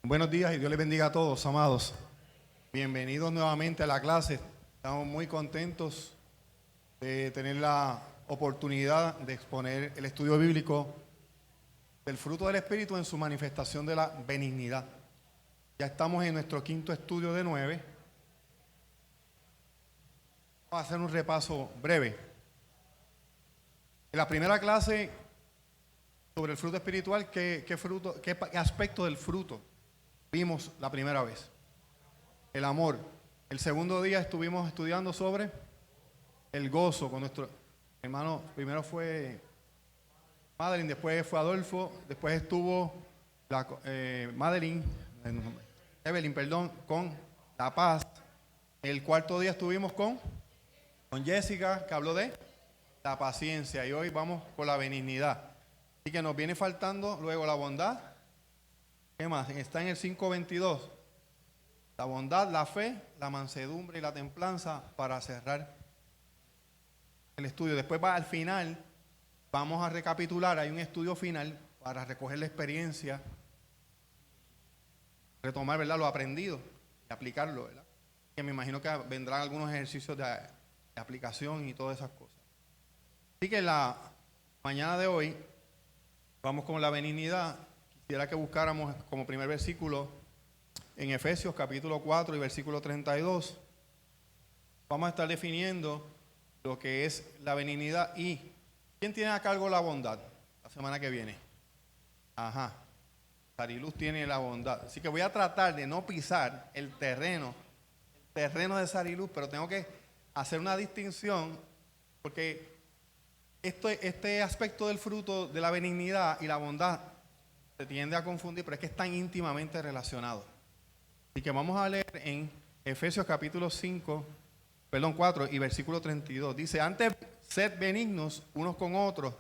Buenos días y Dios les bendiga a todos, amados. Bienvenidos nuevamente a la clase. Estamos muy contentos de tener la oportunidad de exponer el estudio bíblico del fruto del Espíritu en su manifestación de la benignidad. Ya estamos en nuestro quinto estudio de 9. Vamos a hacer un repaso breve. En la primera clase sobre el fruto espiritual, ¿qué aspecto del fruto vimos la primera vez? El amor. El segundo día estuvimos estudiando sobre el gozo con nuestro hermano. Primero fue Madeline, después fue Adolfo, después estuvo Evelyn, con la paz. El cuarto día estuvimos con Jessica, que habló de la paciencia, y hoy vamos con la benignidad. Así que nos viene faltando luego la bondad. ¿Qué más? Está en el 5:22. La bondad, la fe, la mansedumbre y la templanza, para cerrar el estudio. Después al final vamos a recapitular. Hay un estudio final para recoger la experiencia, retomar, ¿verdad?, lo aprendido y aplicarlo, ¿verdad? Que me imagino que vendrán algunos ejercicios de aplicación y todas esas cosas. Así que en la mañana de hoy vamos con la benignidad. Quisiera que buscáramos como primer versículo en Efesios capítulo 4 y versículo 32. Vamos a estar definiendo lo que es la benignidad. ¿Y quién tiene a cargo la bondad la semana que viene? Sariluz tiene la bondad. Así que voy a tratar de no pisar el terreno de Sariluz, pero tengo que hacer una distinción, porque este aspecto del fruto de la benignidad y la bondad se tiende a confundir, pero es que están íntimamente relacionados. Así que vamos a leer en Efesios capítulo 4 y versículo 32. Dice: antes sed benignos unos con otros,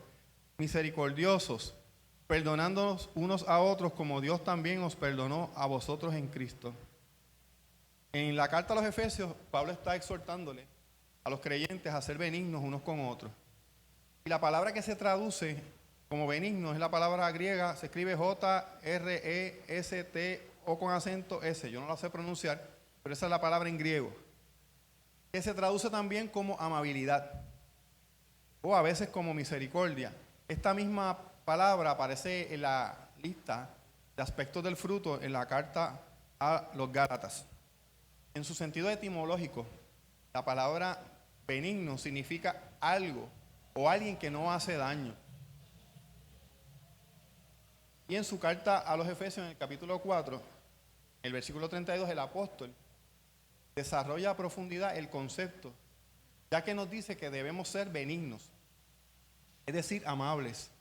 misericordiosos, perdonándonos unos a otros como Dios también os perdonó a vosotros en Cristo. En la carta a los Efesios, Pablo está exhortándole a los creyentes a ser benignos unos con otros. Y la palabra que se traduce como benigno es la palabra griega, se escribe J-R-E-S-T o con acento S. Yo no la sé pronunciar, pero esa es la palabra en griego, que se traduce también como amabilidad o a veces como misericordia. Esta misma palabra aparece en la lista de aspectos del fruto en la carta a los Gálatas. En su sentido etimológico, la palabra benigno significa algo o alguien que no hace daño. Y en su carta a los Efesios, en el capítulo 4, el versículo 32, el apóstol desarrolla a profundidad el concepto, ya que nos dice que debemos ser benignos, es decir, amables.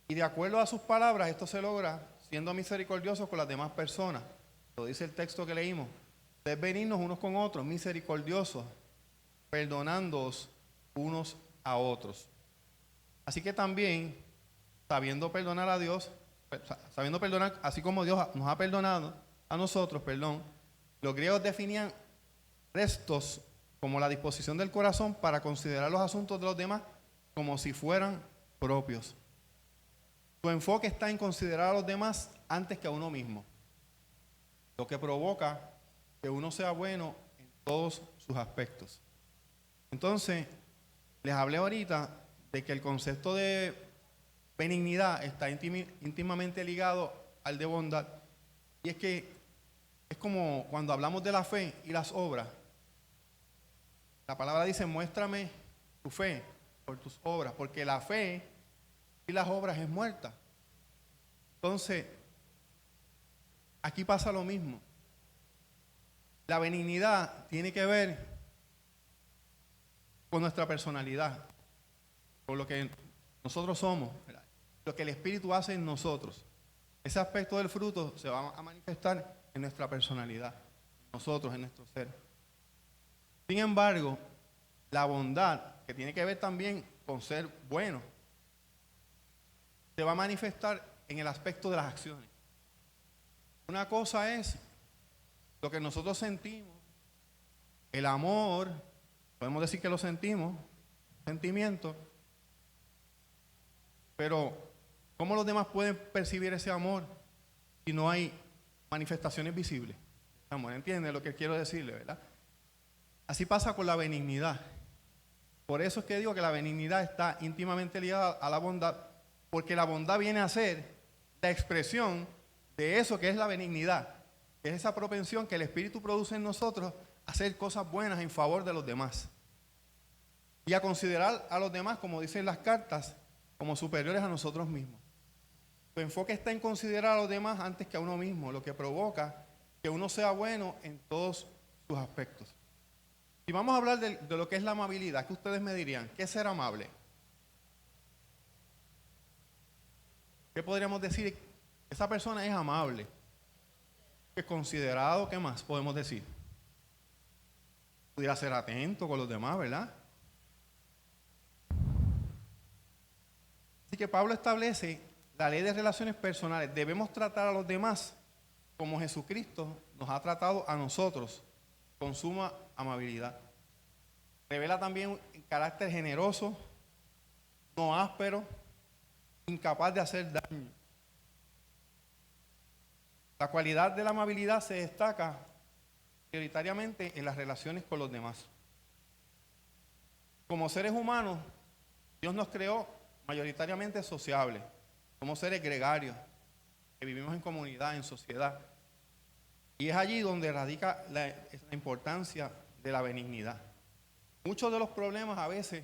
Y de acuerdo a sus palabras, esto se logra siendo misericordiosos con las demás personas. Lo dice el texto que leímos: sed benignos unos con otros, misericordiosos, perdonándoos unos a otros. Así que también, sabiendo perdonar así como Dios nos ha perdonado a nosotros, los griegos definían restos como la disposición del corazón para considerar los asuntos de los demás como si fueran propios. Su enfoque está en considerar a los demás antes que a uno mismo, lo que provoca que uno sea bueno en todos sus aspectos. Entonces, les hablé ahorita de que el concepto de benignidad está íntimamente ligado al de bondad. Y es que es como cuando hablamos de la fe y las obras. La palabra dice: muéstrame tu fe por tus obras, porque la fe y las obras es muerta. Entonces, aquí pasa lo mismo. La benignidad tiene que ver con nuestra personalidad, con lo que nosotros somos, ¿verdad?, lo que el Espíritu hace en nosotros. Ese aspecto del fruto se va a manifestar en nuestra personalidad, nosotros, en nuestro ser. Sin embargo, la bondad, que tiene que ver también con ser bueno, se va a manifestar en el aspecto de las acciones. Una cosa es lo que nosotros sentimos, el amor, podemos decir que lo sentimos, sentimiento, pero ¿Cómo los demás pueden percibir ese amor si no hay manifestaciones visibles? Amor, ¿entiende lo que quiero decirle, verdad? Así pasa con la benignidad. Por eso es que digo que la benignidad está íntimamente ligada a la bondad, porque la bondad viene a ser la expresión de eso que es la benignidad, que es esa propensión que el Espíritu produce en nosotros a hacer cosas buenas en favor de los demás y a considerar a los demás, como dicen las cartas, como superiores a nosotros mismos. Su enfoque está en considerar a los demás antes que a uno mismo, lo que provoca que uno sea bueno en todos sus aspectos. Si vamos a hablar de lo que es la amabilidad, ¿qué ustedes me dirían? ¿Qué es ser amable? ¿Qué podríamos decir? Esa persona es amable, es considerado. ¿Qué más podemos decir? Pudiera ser atento con los demás, ¿verdad? Así que Pablo establece la ley de relaciones personales. Debemos tratar a los demás como Jesucristo nos ha tratado a nosotros, con suma amabilidad. Revela también un carácter generoso, no áspero, incapaz de hacer daño. La cualidad de la amabilidad se destaca prioritariamente en las relaciones con los demás. Como seres humanos, Dios nos creó mayoritariamente sociables. Somos seres gregarios, que vivimos en comunidad, en sociedad. Y es allí donde radica la importancia de la benignidad. Muchos de los problemas a veces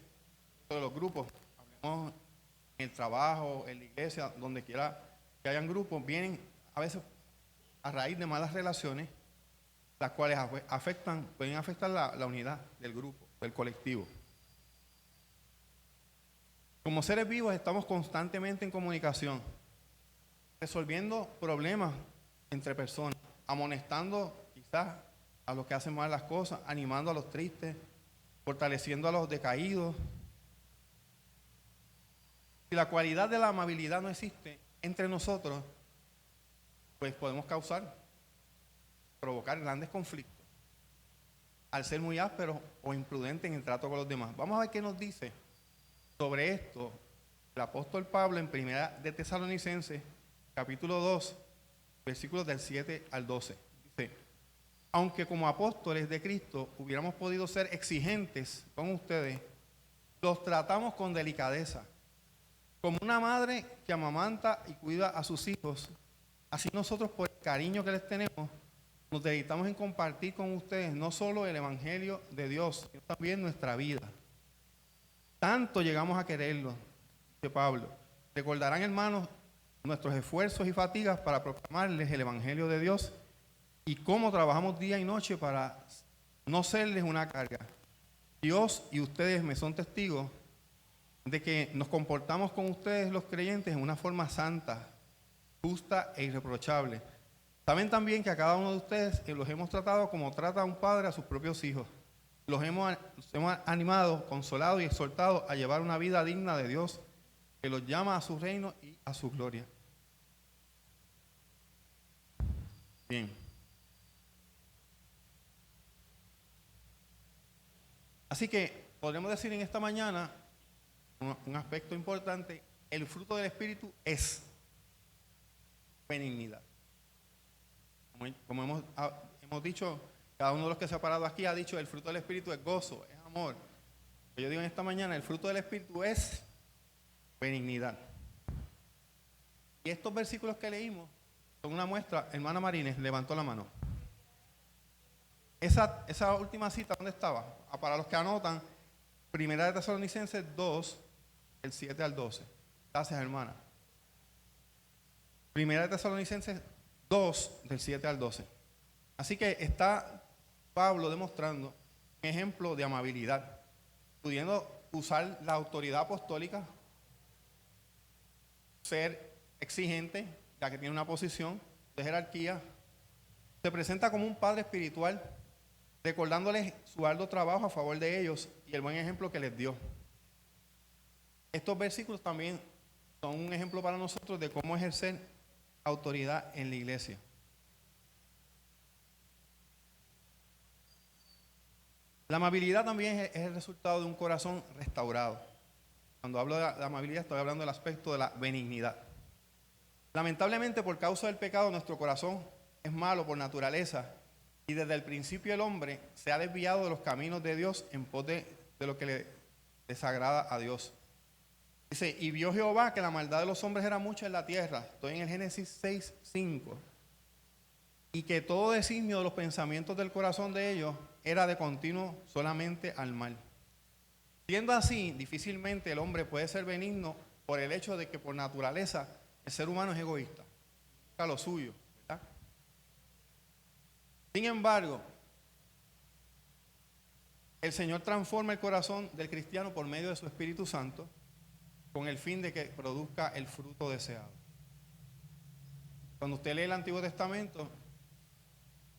de los grupos, hablemos en el trabajo, en la iglesia, donde quiera que hayan grupos, vienen a veces a raíz de malas relaciones, las cuales pueden afectar la unidad del grupo, del colectivo. Como seres vivos estamos constantemente en comunicación, resolviendo problemas entre personas, amonestando quizás a los que hacen mal las cosas, animando a los tristes, fortaleciendo a los decaídos. Si la cualidad de la amabilidad no existe entre nosotros, pues podemos provocar grandes conflictos al ser muy ásperos o imprudentes en el trato con los demás. Vamos a ver qué nos dice sobre esto el apóstol Pablo en Primera de Tesalonicenses, capítulo 2, versículos del 7 al 12. Dice: aunque como apóstoles de Cristo hubiéramos podido ser exigentes con ustedes, los tratamos con delicadeza, como una madre que amamanta y cuida a sus hijos. Así nosotros, por el cariño que les tenemos, nos deleitamos en compartir con ustedes no solo el Evangelio de Dios, sino también nuestra vida. Tanto llegamos a quererlos, dice Pablo. Recordarán, hermanos, nuestros esfuerzos y fatigas para proclamarles el Evangelio de Dios y cómo trabajamos día y noche para no serles una carga. Dios y ustedes me son testigos de que nos comportamos con ustedes los creyentes en una forma santa, justa e irreprochable. Saben también que a cada uno de ustedes los hemos tratado como trata a un padre a sus propios hijos. Los hemos animado, consolado y exhortado a llevar una vida digna de Dios, que los llama a su reino y a su gloria. Bien. Así que podremos decir en esta mañana un aspecto importante: el fruto del Espíritu es benignidad. Como hemos dicho, cada uno de los que se ha parado aquí ha dicho: el fruto del Espíritu es gozo, es amor. Yo digo en esta mañana: el fruto del Espíritu es benignidad. Y estos versículos que leímos son una muestra. Hermana Marínez levantó la mano. Esa última cita, ¿dónde estaba? Para los que anotan, Primera de Tesalonicenses 2, el 7 al 12. Gracias, hermana. Primera de Tesalonicenses 2, del 7 al 12. Así que está Pablo demostrando un ejemplo de amabilidad, pudiendo usar la autoridad apostólica, ser exigente, ya que tiene una posición de jerarquía. Se presenta como un padre espiritual, recordándoles su arduo trabajo a favor de ellos y el buen ejemplo que les dio. Estos versículos también son un ejemplo para nosotros de cómo ejercer autoridad en la iglesia. La amabilidad también es el resultado de un corazón restaurado. Cuando hablo de la amabilidad, estoy hablando del aspecto de la benignidad. Lamentablemente, por causa del pecado, nuestro corazón es malo por naturaleza y desde el principio el hombre se ha desviado de los caminos de Dios en pos de lo que le desagrada a Dios. Dice, y vio Jehová que la maldad de los hombres era mucha en la tierra. Estoy en el Génesis 6:5. Y que todo designio de los pensamientos del corazón de ellos era de continuo solamente al mal. Siendo así, difícilmente el hombre puede ser benigno por el hecho de que por naturaleza el ser humano es egoísta, busca lo suyo, ¿verdad? Sin embargo, el Señor transforma el corazón del cristiano por medio de su Espíritu Santo con el fin de que produzca el fruto deseado. Cuando usted lee el Antiguo Testamento,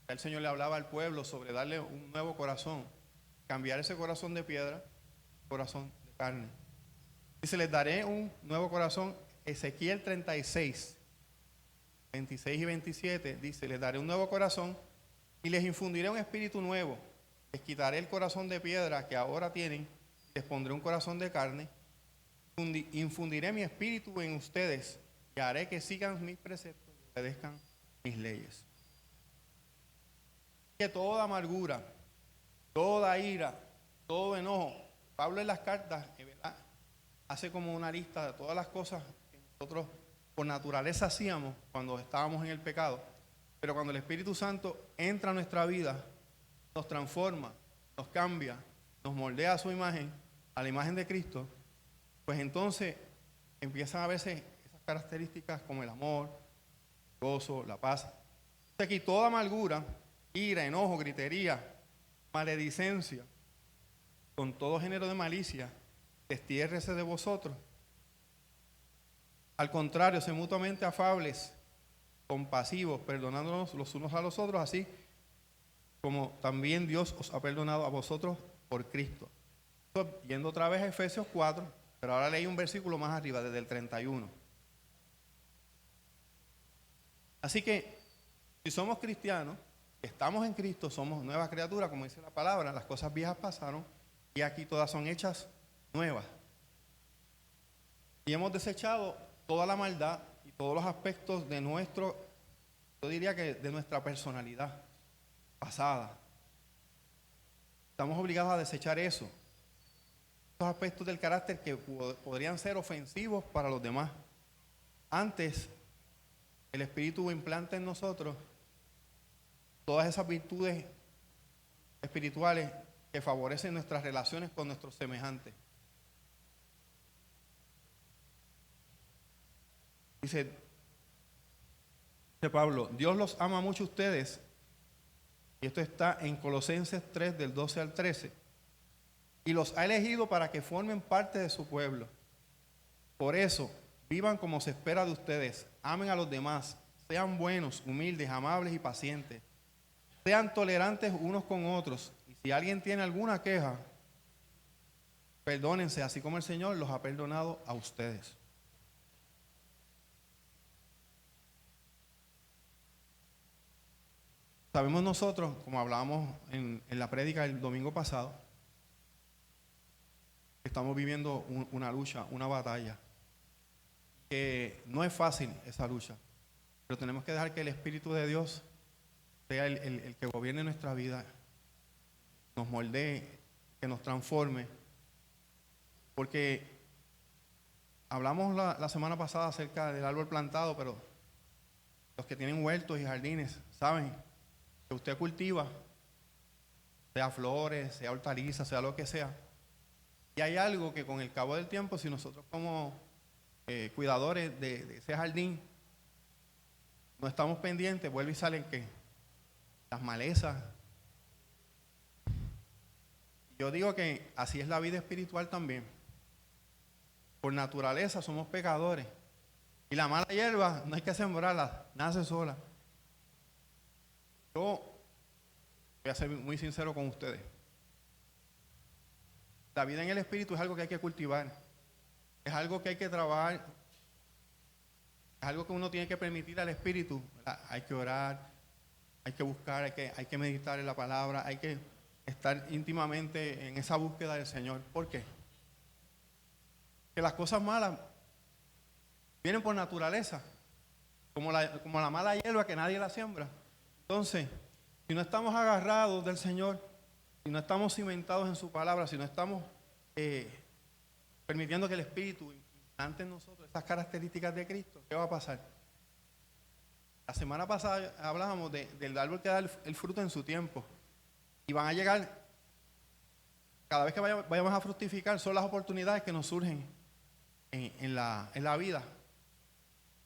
el Señor le hablaba al pueblo sobre darle un nuevo corazón, cambiar ese corazón de piedra, corazón de carne. Dice, les daré un nuevo corazón. Ezequiel 36, 26 y 27 dice, les daré un nuevo corazón y les infundiré un espíritu nuevo. Les quitaré el corazón de piedra que ahora tienen, les pondré un corazón de carne. Infundiré mi espíritu en ustedes y haré que sigan mis preceptos y obedezcan mis leyes. Que toda amargura, toda ira, todo enojo, Pablo en las cartas, ¿verdad?, hace como una lista de todas las cosas que nosotros por naturaleza hacíamos cuando estábamos en el pecado, pero cuando el Espíritu Santo entra a nuestra vida, nos transforma, nos cambia, nos moldea a su imagen, a la imagen de Cristo, pues entonces empiezan a verse esas características como el amor, el gozo, la paz. Aquí toda amargura, ira, enojo, gritería, maledicencia, con todo género de malicia, destiérrese de vosotros. Al contrario, sed mutuamente afables, compasivos, perdonándonos los unos a los otros, así como también Dios os ha perdonado a vosotros por Cristo. Yendo otra vez a Efesios 4, pero ahora leí un versículo más arriba, desde el 31. Así que, si somos cristianos, estamos en Cristo, somos nuevas criaturas, como dice la palabra, las cosas viejas pasaron y aquí todas son hechas nuevas. Y hemos desechado toda la maldad y todos los aspectos de yo diría que de nuestra personalidad pasada. Estamos obligados a desechar eso. Estos aspectos del carácter que podrían ser ofensivos para los demás. Antes, el Espíritu implanta en nosotros todas esas virtudes espirituales que favorecen nuestras relaciones con nuestros semejantes. Dice Pablo, Dios los ama mucho a ustedes, y esto está en Colosenses 3, del 12 al 13, y los ha elegido para que formen parte de su pueblo. Por eso, vivan como se espera de ustedes, amen a los demás, sean buenos, humildes, amables y pacientes, sean tolerantes unos con otros, y si alguien tiene alguna queja, perdónense, así como el Señor los ha perdonado a ustedes. Sabemos nosotros, como hablábamos en la prédica el domingo pasado, que estamos viviendo una lucha, una batalla, que no es fácil esa lucha, pero tenemos que dejar que el Espíritu de Dios sea el que gobierne nuestra vida, nos moldee, que nos transforme, porque hablamos la semana pasada acerca del árbol plantado, pero los que tienen huertos y jardines saben que usted cultiva, sea flores, sea hortalizas, sea lo que sea, y hay algo que con el cabo del tiempo, si nosotros como cuidadores de ese jardín no estamos pendientes, vuelve y salen ¿qué? Las malezas. Yo digo que así es la vida espiritual también. Por naturaleza somos pecadores y la mala hierba no hay que sembrarla, nace sola. Yo voy a ser muy sincero con ustedes. La vida en el Espíritu es algo que hay que cultivar. Es algo que hay que trabajar. Es algo que uno tiene que permitir al Espíritu, ¿verdad? Hay que orar, hay que buscar, hay que meditar en la palabra, hay que estar íntimamente en esa búsqueda del Señor. ¿Por qué? Que las cosas malas vienen por naturaleza. como la mala hierba que nadie la siembra. Entonces, si no estamos agarrados del Señor, si no estamos cimentados en su palabra, si no estamos permitiendo que el Espíritu implante en nosotros esas características de Cristo, ¿qué va a pasar? La semana pasada hablábamos del árbol que da el fruto en su tiempo. Y van a llegar, cada vez que vayamos a fructificar, son las oportunidades que nos surgen en la vida.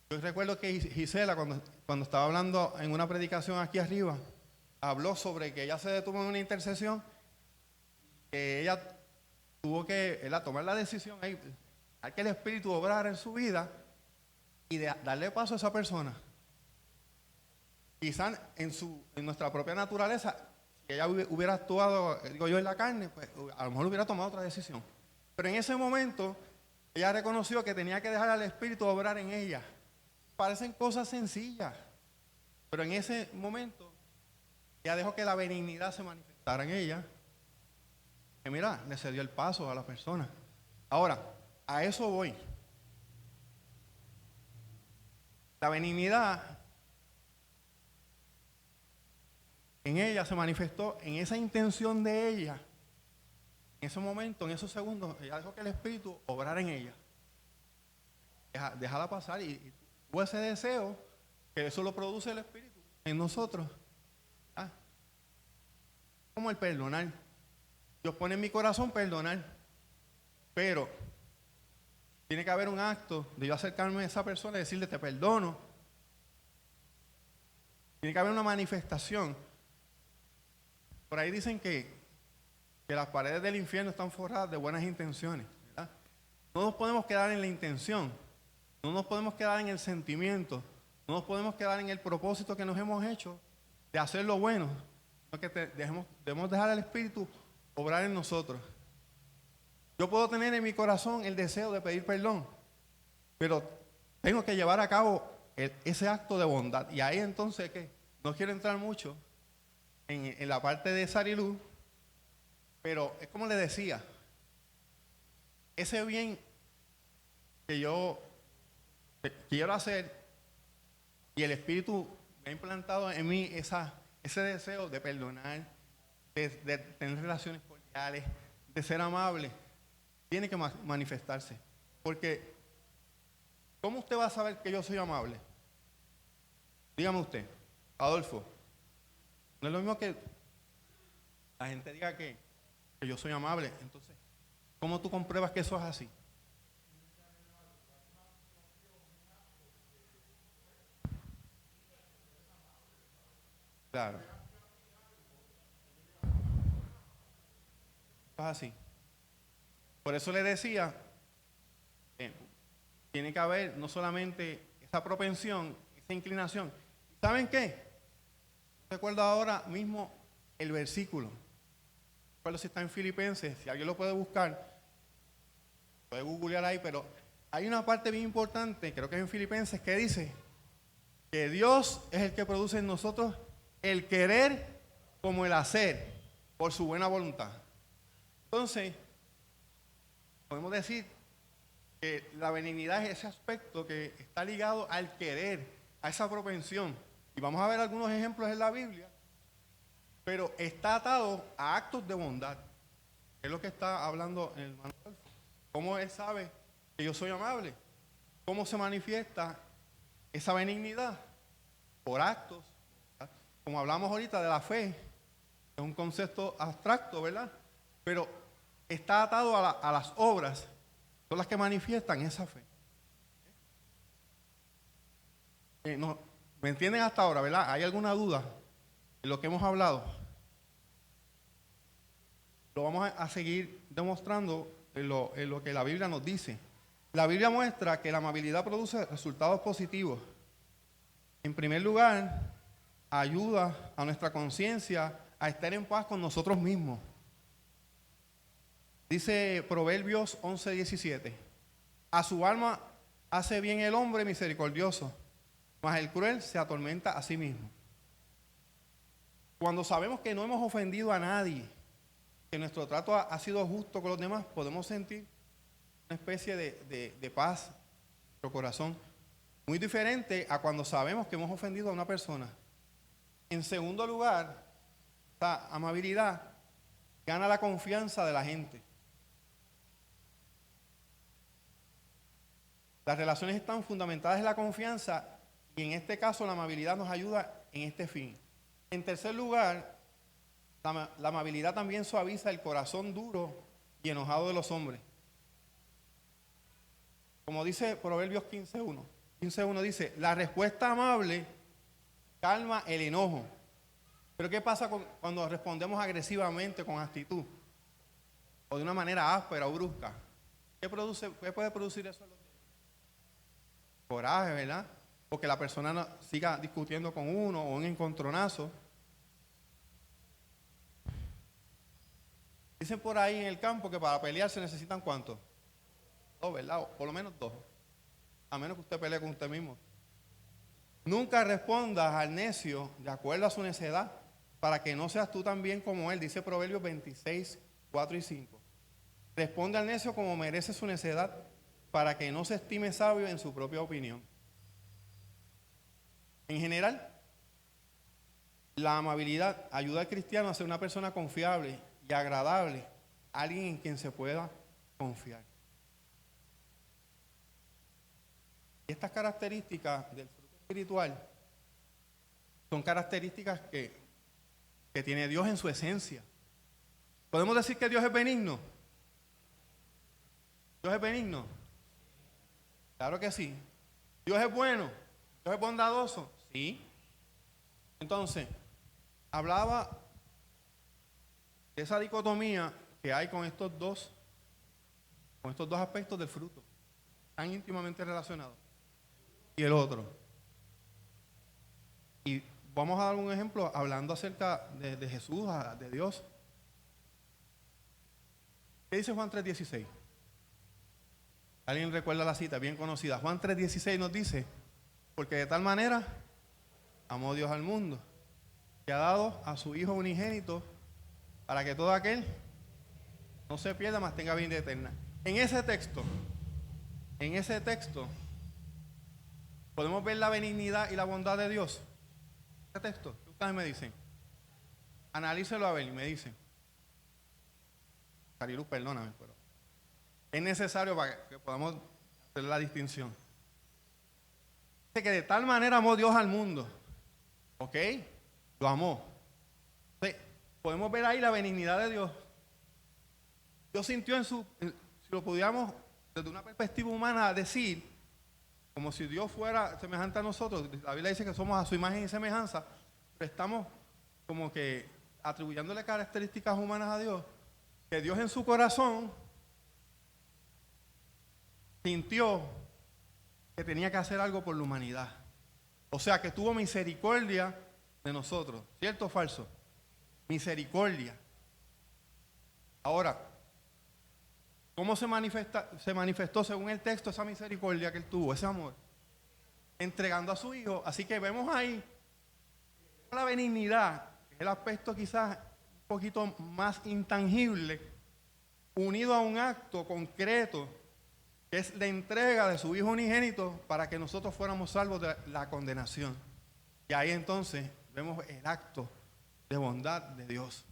Yo recuerdo que Gisela, cuando estaba hablando en una predicación aquí arriba, habló sobre que ella se detuvo en una intercesión, que ella tuvo que tomar la decisión ahí, que el Espíritu obrara en su vida y darle paso a esa persona. Quizás en nuestra propia naturaleza, si ella hubiera actuado, digo yo, en la carne, pues a lo mejor hubiera tomado otra decisión. Pero en ese momento, ella reconoció que tenía que dejar al Espíritu obrar en ella. Parecen cosas sencillas, pero en ese momento, ella dejó que la benignidad se manifestara en ella. Que mira, le cedió el paso a la persona. Ahora, a eso voy. La benignidad en ella se manifestó en esa intención de ella. En ese momento, en esos segundos, ella dejó que el Espíritu obrara en ella. Déjala pasar y tuvo ese deseo, que eso lo produce el Espíritu en nosotros. Como el perdonar. Dios pone en mi corazón perdonar. Pero tiene que haber un acto de yo acercarme a esa persona y decirle te perdono. Tiene que haber una manifestación. Por ahí dicen que las paredes del infierno están forradas de buenas intenciones, ¿verdad? No nos podemos quedar en la intención, no nos podemos quedar en el sentimiento, no nos podemos quedar en el propósito que nos hemos hecho de hacer lo bueno, sino que debemos dejar al Espíritu obrar en nosotros. Yo puedo tener en mi corazón el deseo de pedir perdón, pero tengo que llevar a cabo ese acto de bondad. Y ahí entonces, ¿qué? No quiero entrar mucho en la parte de Sarilú, pero es como le decía, ese bien que yo quiero hacer y el Espíritu me ha implantado en mí ese deseo de perdonar, de tener relaciones cordiales, de ser amable, tiene que manifestarse. Porque, ¿cómo usted va a saber que yo soy amable? Dígame usted, Adolfo. No es lo mismo que la gente diga que yo soy amable. Entonces, ¿cómo tú compruebas que eso es así? Claro. Es así. Por eso le decía, tiene que haber no solamente esa propensión, esa inclinación. ¿Saben qué? Recuerdo ahora mismo el versículo. Recuerdo si está en Filipenses, si alguien lo puede buscar, puede googlear ahí, pero hay una parte bien importante, creo que es en Filipenses, que dice que Dios es el que produce en nosotros el querer como el hacer por su buena voluntad. Entonces, podemos decir que la benignidad es ese aspecto que está ligado al querer, a esa propensión. Y vamos a ver algunos ejemplos en la Biblia, pero está atado a actos de bondad. Es lo que está hablando el hermano Adolfo. ¿Cómo él sabe que yo soy amable? ¿Cómo se manifiesta esa benignidad? Por actos. ¿Verdad? Como hablamos ahorita de la fe, es un concepto abstracto, ¿verdad? Pero está atado a las obras, son las que manifiestan esa fe. No, ¿me entienden hasta ahora, verdad? ¿Hay alguna duda en lo que hemos hablado? Lo vamos a seguir demostrando en lo que la Biblia nos dice. La Biblia muestra que la amabilidad produce resultados positivos. En primer lugar, ayuda a nuestra conciencia a estar en paz con nosotros mismos. Dice Proverbios 11:17, a su alma hace bien el hombre misericordioso, mas el cruel se atormenta a sí mismo. Cuando sabemos que no hemos ofendido a nadie, que nuestro trato ha sido justo con los demás, podemos sentir una especie de paz en nuestro corazón. Muy diferente a cuando sabemos que hemos ofendido a una persona. En segundo lugar, esta amabilidad gana la confianza de la gente. Las relaciones están fundamentadas en la confianza y en este caso la amabilidad nos ayuda en este fin. En tercer lugar, la amabilidad también suaviza el corazón duro y enojado de los hombres. Como dice Proverbios 15:1. 15:1 dice, la respuesta amable calma el enojo. Pero ¿qué pasa cuando respondemos agresivamente, con actitud? O de una manera áspera o brusca. ¿Qué puede producir eso en los demás? Coraje, ¿verdad? O que la persona no siga discutiendo con uno o un encontronazo. Dicen por ahí en el campo que para pelear se necesitan ¿cuántos? Dos, ¿verdad? O por lo menos dos. A menos que usted pelee con usted mismo. Nunca respondas al necio de acuerdo a su necedad, para que no seas tú también como él. Dice Proverbios 26:4-5. Responde al necio como merece su necedad, para que no se estime sabio en su propia opinión. En general, la amabilidad ayuda al cristiano a ser una persona confiable y agradable, alguien en quien se pueda confiar. Y estas características del fruto espiritual son características que tiene Dios en su esencia. ¿Podemos decir que Dios es benigno? ¿Dios es benigno? Claro que sí. ¿Dios es bueno? ¿Dios es bondadoso? Sí. Entonces, hablaba de esa dicotomía que hay con estos dos aspectos del fruto, tan íntimamente relacionados. Y el otro. Y vamos a dar un ejemplo hablando acerca de Jesús, de Dios. ¿Qué dice Juan 3:16? ¿Alguien recuerda la cita bien conocida? Juan 3:16 nos dice, porque de tal manera amó Dios al mundo, que ha dado a su Hijo unigénito, para que todo aquel no se pierda, mas tenga vida eterna. En ese texto, podemos ver la benignidad y la bondad de Dios. ¿Qué texto? ¿Qué ustedes me dicen? Analícelo a ver y me dicen. Cariluz, perdóname, pero es necesario para que podamos hacer la distinción. Dice que de tal manera amó Dios al mundo. ¿Ok? Lo amó. Entonces, podemos ver ahí la benignidad de Dios. Dios sintió si lo pudiéramos desde una perspectiva humana decir, como si Dios fuera semejante a nosotros. La Biblia dice que somos a su imagen y semejanza, pero estamos como que atribuyéndole características humanas a Dios, que Dios en su corazón sintió que tenía que hacer algo por la humanidad. O sea, que tuvo misericordia de nosotros. ¿Cierto o falso? Misericordia. Ahora, ¿cómo se manifestó según el texto esa misericordia que él tuvo, ese amor? Entregando a su Hijo. Así que vemos ahí la benignidad, que es el aspecto quizás un poquito más intangible, unido a un acto concreto, que es la entrega de su Hijo unigénito para que nosotros fuéramos salvos de la condenación. Y ahí entonces vemos el acto de bondad de Dios,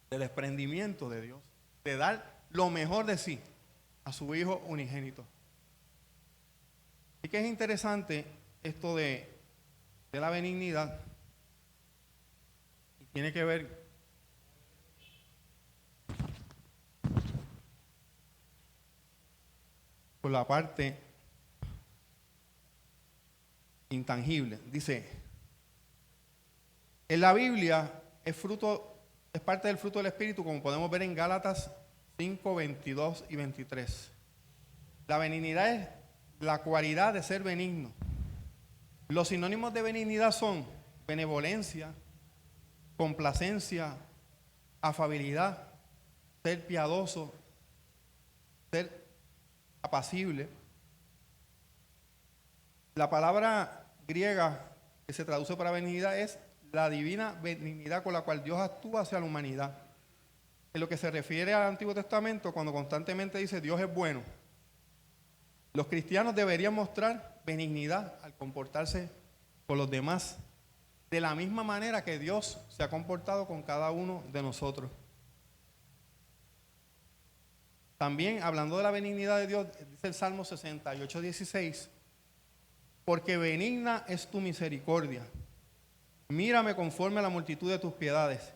de desprendimiento de Dios, de dar lo mejor de sí a su Hijo unigénito. Y que es interesante esto de la benignidad, y tiene que ver con la parte intangible. Dice, en la Biblia es parte del fruto del Espíritu, como podemos ver en Gálatas 5, 22 y 23. La benignidad es la cualidad de ser benigno. Los sinónimos de benignidad son benevolencia, complacencia, afabilidad, ser piadoso, ser apacible. La palabra griega que se traduce para benignidad es la divina benignidad con la cual Dios actúa hacia la humanidad. En lo que se refiere al Antiguo Testamento, cuando constantemente dice Dios es bueno, los cristianos deberían mostrar benignidad al comportarse con los demás de la misma manera que Dios se ha comportado con cada uno de nosotros. También, hablando de la benignidad de Dios, dice el Salmo 68:16, porque benigna es tu misericordia, mírame conforme a la multitud de tus piedades.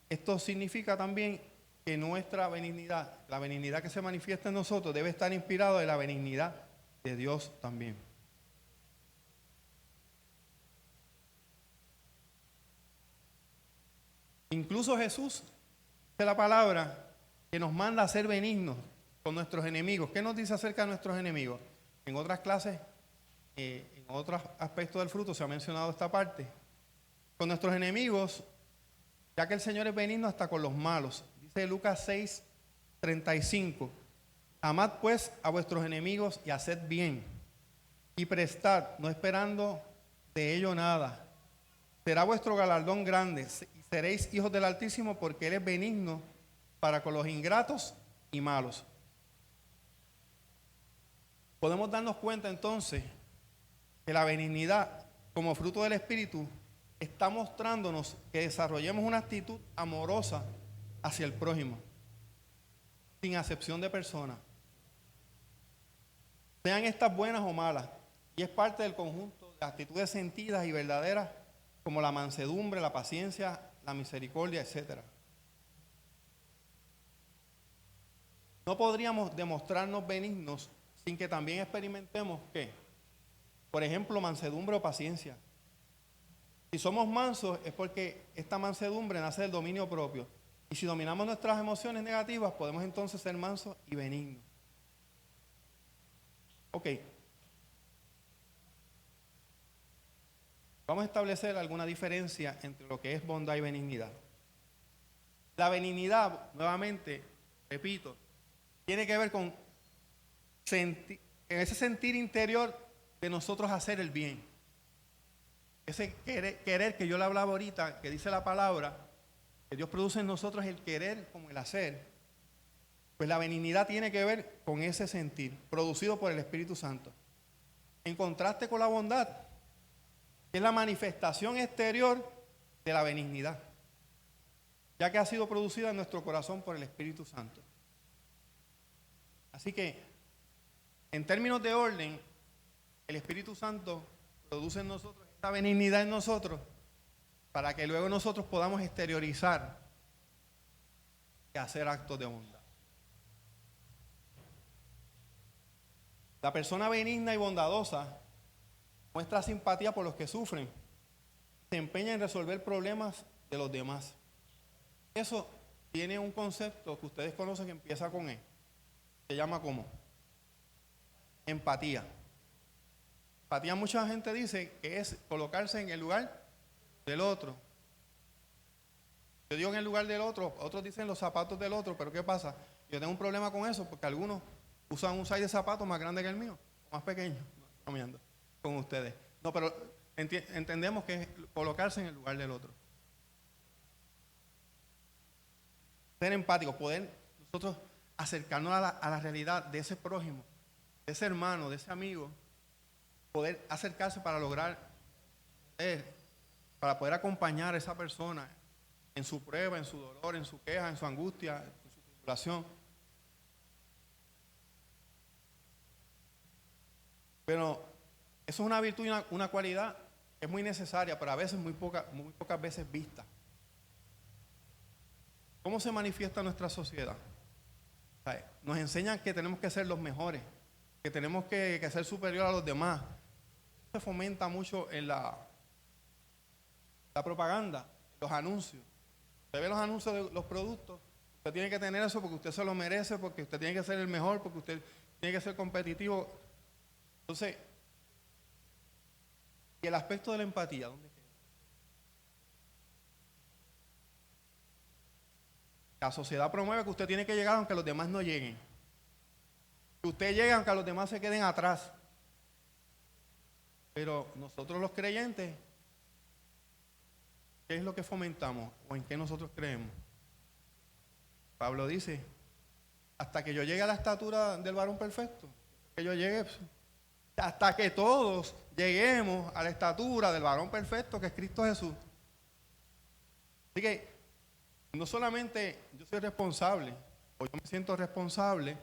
Esto significa también que nuestra benignidad, la benignidad que se manifiesta en nosotros, debe estar inspirada de la benignidad de Dios también. Incluso Jesús, dice la palabra, que nos manda a ser benignos con nuestros enemigos. ¿Qué nos dice acerca de nuestros enemigos? En otras clases, en otros aspectos del fruto se ha mencionado esta parte. Con nuestros enemigos, ya que el Señor es benigno hasta con los malos. Dice Lucas 6:35, amad pues a vuestros enemigos y haced bien, y prestad, no esperando de ello nada. Será vuestro galardón grande, y seréis hijos del Altísimo, porque Él es benigno para con los ingratos y malos. Podemos darnos cuenta entonces que la benignidad como fruto del Espíritu está mostrándonos que desarrollemos una actitud amorosa hacia el prójimo, sin acepción de persona. Sean estas buenas o malas, y es parte del conjunto de actitudes sentidas y verdaderas como la mansedumbre, la paciencia, la misericordia, etc. No podríamos demostrarnos benignos sin que también experimentemos ¿qué? Por ejemplo, mansedumbre o paciencia. Si somos mansos es porque esta mansedumbre nace del dominio propio. Y si dominamos nuestras emociones negativas, podemos entonces ser mansos y benignos. Ok. Vamos a establecer alguna diferencia entre lo que es bondad y benignidad. La benignidad, nuevamente, repito, tiene que ver con ese sentir interior de nosotros hacer el bien. Ese querer que yo le hablaba ahorita, que dice la palabra, que Dios produce en nosotros el querer como el hacer. Pues la benignidad tiene que ver con ese sentir, producido por el Espíritu Santo. En contraste con la bondad, que es la manifestación exterior de la benignidad, ya que ha sido producida en nuestro corazón por el Espíritu Santo. Así que, en términos de orden, el Espíritu Santo produce en nosotros esta benignidad en nosotros para que luego nosotros podamos exteriorizar y hacer actos de bondad. La persona benigna y bondadosa muestra simpatía por los que sufren, se empeña en resolver problemas de los demás. Eso tiene un concepto que ustedes conocen que empieza con E. Se llama ¿cómo? Empatía. Empatía, mucha gente dice que es colocarse en el lugar del otro. Yo digo en el lugar del otro, otros dicen los zapatos del otro, pero ¿qué pasa? Yo tengo un problema con eso porque algunos usan un size de zapatos más grande que el mío, más pequeño, comiendo con ustedes. No, pero entendemos que es colocarse en el lugar del otro. Ser empático, poder nosotros acercarnos a la realidad de ese prójimo, de ese hermano, de ese amigo, poder acercarse para lograr, para poder acompañar a esa persona en su prueba, en su dolor, en su queja, en su angustia, en su tribulación. Pero eso es una virtud y una cualidad que es muy necesaria, pero a veces muy pocas veces vista. ¿Cómo se manifiesta nuestra sociedad? O sea, nos enseñan que tenemos que ser los mejores, que tenemos que ser superior a los demás. Se fomenta mucho en la propaganda, los anuncios. Usted ve los anuncios de los productos, usted tiene que tener eso porque usted se lo merece, porque usted tiene que ser el mejor, porque usted tiene que ser competitivo. Entonces, ¿y el aspecto de la empatía dónde queda? La sociedad promueve que usted tiene que llegar aunque los demás no lleguen. Que usted llegue aunque los demás se queden atrás. Pero nosotros los creyentes, ¿qué es lo que fomentamos o en qué nosotros creemos? Pablo dice, hasta que yo llegue a la estatura del varón perfecto, que yo llegue, hasta que todos lleguemos a la estatura del varón perfecto que es Cristo Jesús. Así que no solamente yo soy responsable, o yo me siento responsable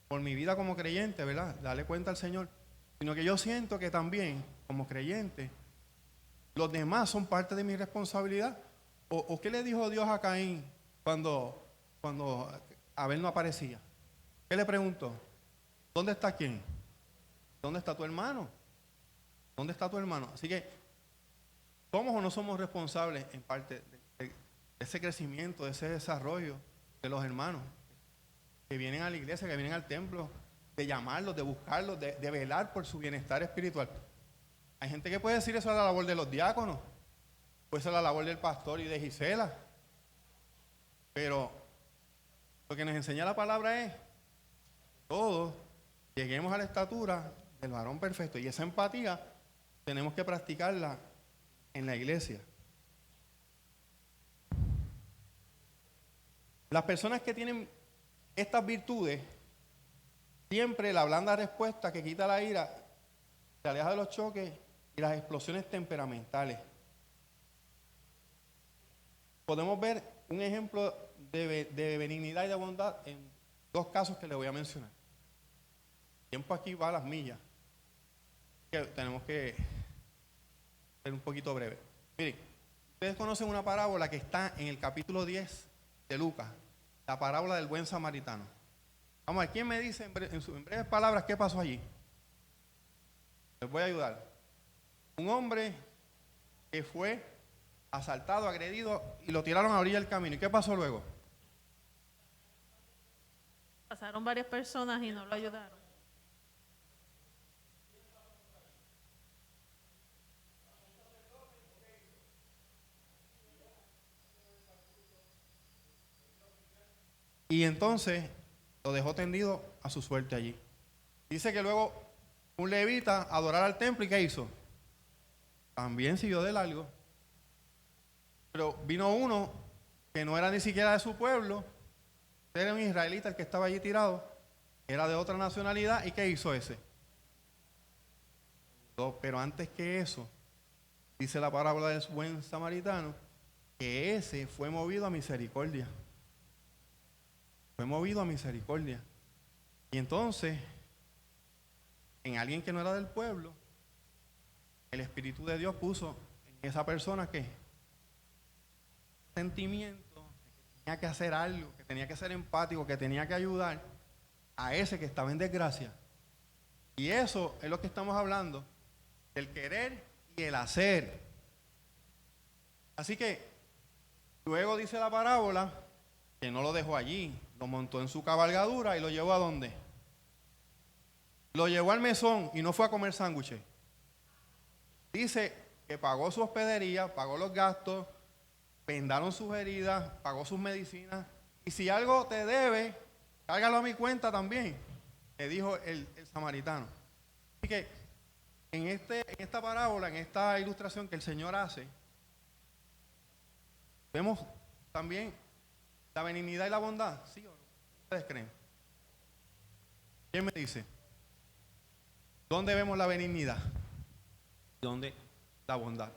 por mi vida como creyente, ¿verdad? Darle cuenta al Señor, sino que yo siento que también, como creyente, los demás son parte de mi responsabilidad. ¿O qué le dijo Dios a Caín cuando Abel no aparecía? ¿Qué le preguntó? ¿Dónde está quién? ¿Dónde está tu hermano? ¿Dónde está tu hermano? Así que, ¿somos o no somos responsables en parte de ese crecimiento, de ese desarrollo de los hermanos que vienen a la iglesia, que vienen al templo, de llamarlos, de buscarlos, de velar por su bienestar espiritual? Hay gente que puede decir eso a la labor de los diáconos, puede ser la labor del pastor y de Gisela, pero lo que nos enseña la palabra es todos lleguemos a la estatura del varón perfecto, y esa empatía tenemos que practicarla en la iglesia. Las personas que tienen estas virtudes, siempre la blanda respuesta que quita la ira, se aleja de los choques y las explosiones temperamentales. Podemos ver un ejemplo de benignidad y de bondad en dos casos que les voy a mencionar. El tiempo aquí va a las millas, que tenemos que ser un poquito breve. Miren, ustedes conocen una parábola que está en el capítulo 10 de Lucas, la parábola del buen samaritano. Vamos a ver, ¿quién me dice en breves palabras qué pasó allí? Les voy a ayudar. Un hombre que fue asaltado, agredido, y lo tiraron a orilla del camino. ¿Y qué pasó luego? Pasaron varias personas y no lo ayudaron. Y entonces lo dejó tendido a su suerte allí. Dice que luego un levita adorar al templo, ¿y qué hizo? También siguió de largo. Pero vino uno que no era ni siquiera de su pueblo, era un israelita el que estaba allí tirado, era de otra nacionalidad, ¿y qué hizo ese? Pero antes que eso, dice la parábola del buen samaritano, que ese fue movido a misericordia. Fue movido a misericordia. Y entonces, en alguien que no era del pueblo, el Espíritu de Dios puso en esa persona que sentimiento, que tenía que hacer algo, que tenía que ser empático, que tenía que ayudar a ese que estaba en desgracia. Y eso es lo que estamos hablando, del querer y el hacer. Así que, luego dice la parábola que no lo dejó allí, lo montó en su cabalgadura y lo llevó ¿a dónde? Lo llevó al mesón y no fue a comer sándwiches. Dice que pagó su hospedería, pagó los gastos, vendaron sus heridas, pagó sus medicinas. Y si algo te debe, cárgalo a mi cuenta también, le dijo el samaritano. Así que en esta parábola, en esta ilustración que el Señor hace, vemos también la benignidad y la bondad. ¿Sí o no? ¿Ustedes creen? ¿Quién me dice? ¿Dónde vemos la benignidad? ¿Dónde la bondad?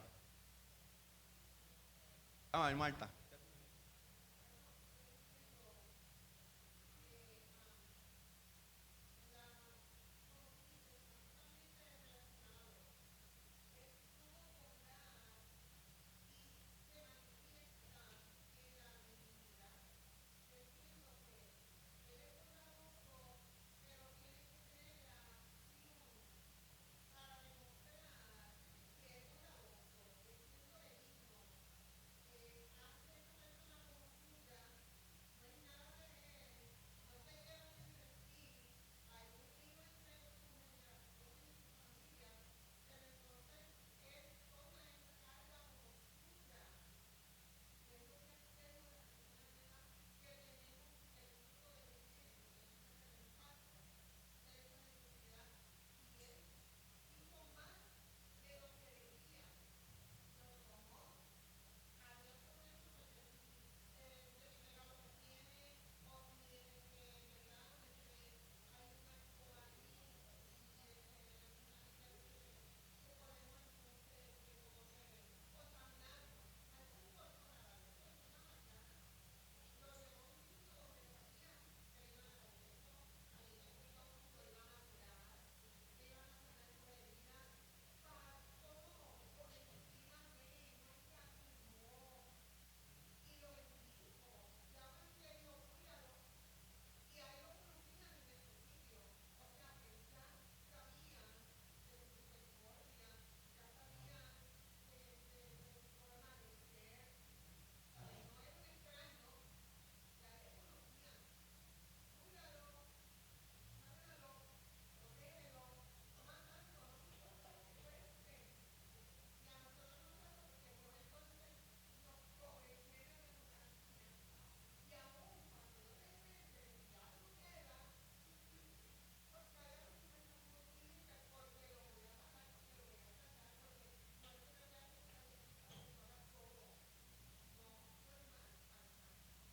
Vamos a ver, Marta.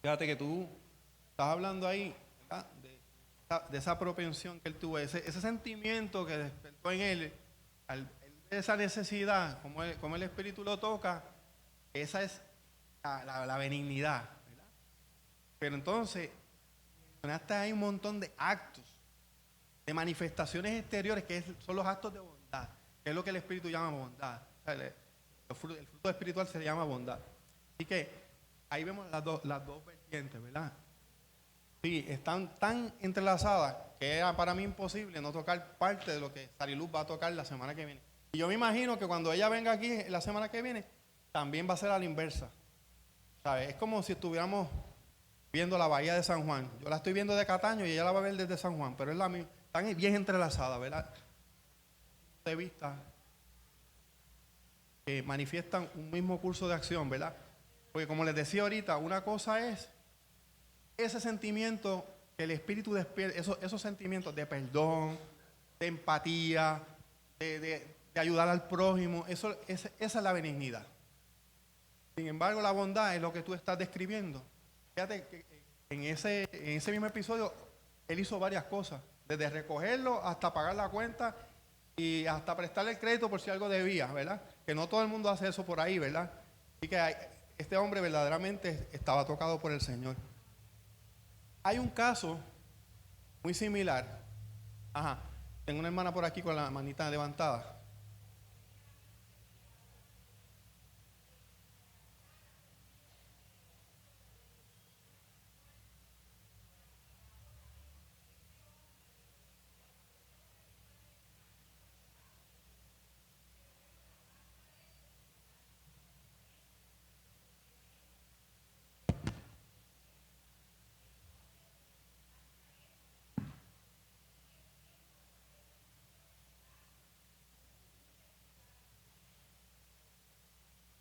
Fíjate que tú estás hablando ahí, ¿verdad? De esa propensión que él tuvo, ese sentimiento que despertó en él, al ver esa necesidad, como el Espíritu lo toca, esa es la benignidad, ¿verdad? Pero entonces, mencionaste ahí un montón de actos, de manifestaciones exteriores, que son los actos de bondad, que es lo que el Espíritu llama bondad. O sea, el fruto espiritual se llama bondad. Así que ahí vemos las dos vertientes, ¿verdad? Sí, están tan entrelazadas que era para mí imposible no tocar parte de lo que Sariluz va a tocar la semana que viene. Y yo me imagino que cuando ella venga aquí la semana que viene, también va a ser a la inversa. ¿Sabes? Es como si estuviéramos viendo la bahía de San Juan. Yo la estoy viendo de Cataño y ella la va a ver desde San Juan, pero es la misma. Están bien entrelazadas, ¿verdad? De vista que manifiestan un mismo curso de acción, ¿verdad? Porque como les decía ahorita, una cosa es ese sentimiento que el Espíritu despierta, esos sentimientos de perdón, de empatía, de ayudar al prójimo, esa es la benignidad. Sin embargo, la bondad es lo que tú estás describiendo. Fíjate que en ese mismo episodio, él hizo varias cosas, desde recogerlo hasta pagar la cuenta y hasta prestarle el crédito por si algo debía, ¿verdad? Que no todo el mundo hace eso por ahí, ¿verdad? Así que este hombre verdaderamente estaba tocado por el Señor. Hay un caso muy similar. Ajá, tengo una hermana por aquí con la manita levantada.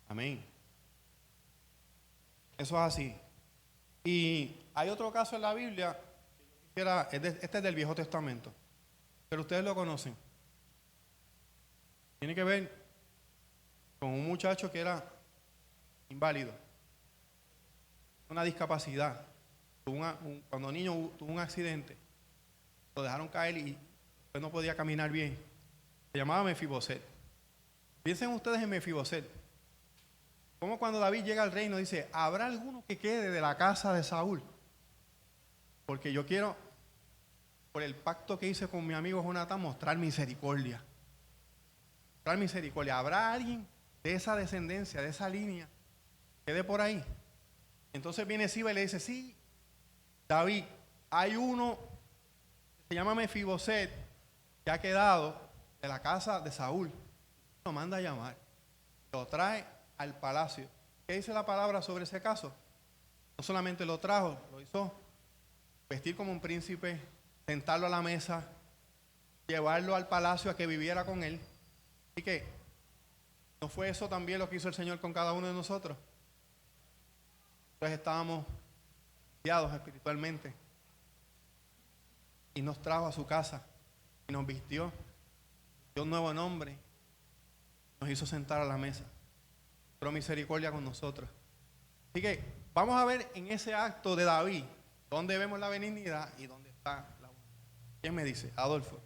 Amén. Eso es así. Y hay otro caso en la Biblia, este es del Viejo Testamento, pero ustedes lo conocen. Tiene que ver con un muchacho que era inválido, una discapacidad. Cuando niño tuvo un accidente, lo dejaron caer y después no podía caminar bien. Se llamaba Mefiboset. Piensen ustedes en Mefiboset. Como cuando David llega al reino dice, ¿habrá alguno que quede de la casa de Saúl? Porque yo quiero, por el pacto que hice con mi amigo Jonatán, mostrar misericordia. Mostrar misericordia. ¿Habrá alguien de esa descendencia, de esa línea, que quede por ahí? Entonces viene Siba y le dice, sí, David, hay uno que se llama Mefiboset, que ha quedado de la casa de Saúl. Lo manda a llamar. Lo trae al palacio. ¿Qué dice la palabra sobre ese caso? No solamente lo trajo, lo hizo vestir como un príncipe, sentarlo a la mesa, llevarlo al palacio a que viviera con él. Así que, ¿no fue eso también lo que hizo el Señor con cada uno de nosotros? Entonces estábamos guiados espiritualmente y nos trajo a su casa y nos vistió, dio un nuevo nombre, nos hizo sentar a la mesa, mostró misericordia con nosotros. Así que vamos a ver en ese acto de David dónde vemos la benignidad y dónde está la bondad. ¿Quién me dice? Adolfo.